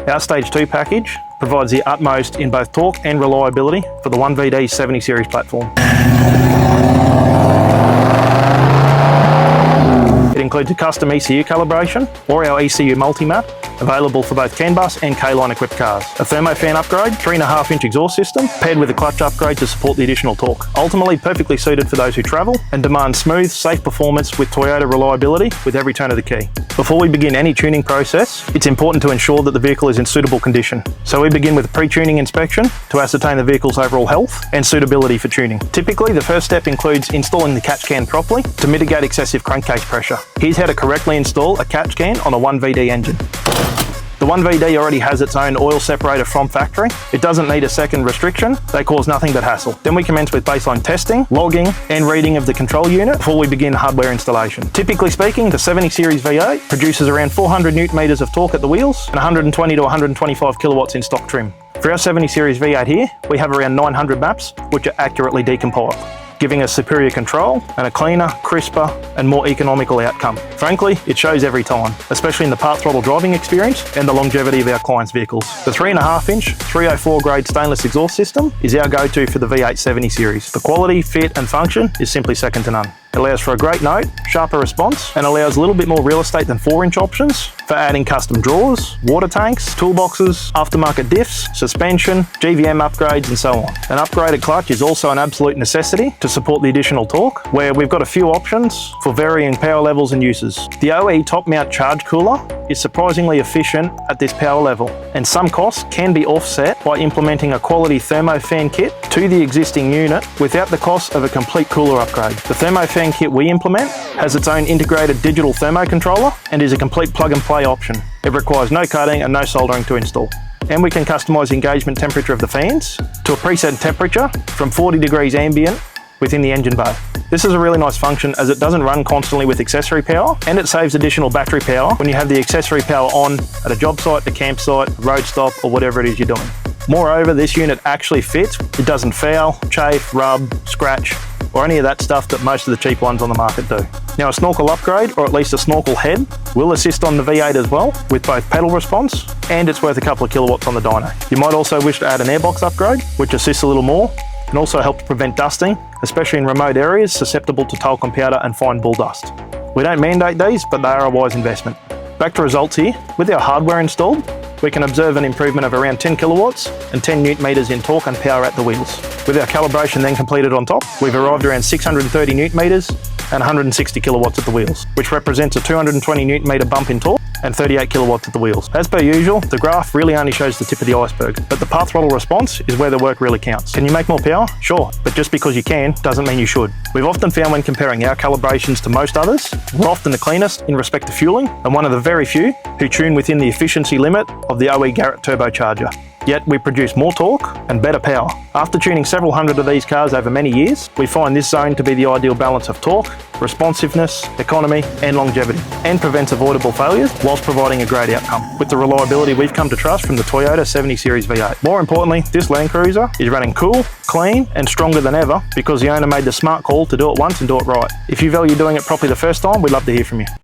Our Stage 2 package provides the utmost in both torque and reliability for the 1VD 70 series platform. It includes a custom ECU calibration or our ECU multi-map, available for both CAN bus and K-line equipped cars. A Thermofan upgrade, 3.5-inch exhaust system, paired with a clutch upgrade to support the additional torque. Ultimately perfectly suited for those who travel and demand smooth, safe performance with Toyota reliability with every turn of the key. Before we begin any tuning process, it's important to ensure that the vehicle is in suitable condition. So we begin with a pre-tuning inspection to ascertain the vehicle's overall health and suitability for tuning. Typically, the first step includes installing the catch can properly to mitigate excessive crankcase pressure. Here's how to correctly install a catch can on a 1VD engine. The 1VD already has its own oil separator from factory. It doesn't need a second restriction. They cause nothing but hassle. Then we commence with baseline testing, logging, and reading of the control unit before we begin hardware installation. Typically speaking, the 70 series V8 produces around 400 Newton meters of torque at the wheels and 120 to 125 kilowatts in stock trim. For our 70 series V8 here, we have around 900 maps, which are accurately decompiled, giving us superior control and a cleaner, crisper, and more economical outcome. Frankly, it shows every time, especially in the part throttle driving experience and the longevity of our clients' vehicles. The 3.5-inch 304 grade stainless exhaust system is our go-to for the V8 70 series. The quality, fit, and function is simply second to none. It allows for a great note, sharper response, and allows a little bit more real estate than 4-inch options for adding custom drawers, water tanks, toolboxes, aftermarket diffs, suspension, GVM upgrades, and so on. An upgraded clutch is also an absolute necessity to support the additional torque, where we've got a few options for varying power levels and uses. The OE top mount charge cooler is surprisingly efficient at this power level, and some costs can be offset by implementing a quality Thermofan kit to the existing unit without the cost of a complete cooler upgrade. The Thermofan kit we implement has its own integrated digital thermo controller and is a complete plug and play option. It requires no cutting and no soldering to install. And we can customise the engagement temperature of the fans to a preset temperature from 40 degrees ambient within the engine bay. This is a really nice function as it doesn't run constantly with accessory power, and it saves additional battery power when you have the accessory power on at a job site, a campsite, a road stop, or whatever it is you're doing. Moreover, this unit actually fits. It doesn't foul, chafe, rub, scratch, or any of that stuff that most of the cheap ones on the market do. Now, a Snorkel upgrade, or at least a Snorkel head, will assist on the V8 as well, with both pedal response, and it's worth a couple of kilowatts on the dyno. You might also wish to add an Airbox upgrade, which assists a little more, and also helps prevent dusting, especially in remote areas susceptible to talcum powder and fine bull dust. We don't mandate these, but they are a wise investment. Back to results here. With our hardware installed, we can observe an improvement of around 10 kilowatts and 10 Newton meters in torque and power at the wheels. With our calibration then completed on top, we've arrived around 630 Newton meters and 160 kilowatts at the wheels, which represents a 220 Newton meter bump in torque and 38 kilowatts at the wheels. As per usual, the graph really only shows the tip of the iceberg, but the part throttle response is where the work really counts. Can you make more power? Sure, but just because you can doesn't mean you should. We've often found when comparing our calibrations to most others, we're often the cleanest in respect to fueling and one of the very few who tune within the efficiency limit of the OE Garrett turbocharger. Yet we produce more torque and better power. After tuning several hundred of these cars over many years, we find this zone to be the ideal balance of torque, responsiveness, economy, and longevity, and prevents avoidable failures whilst providing a great outcome, with the reliability we've come to trust from the Toyota 70 series V8. More importantly, this LandCruiser is running cool, clean, and stronger than ever because the owner made the smart call to do it once and do it right. If you value doing it properly the first time, we'd love to hear from you.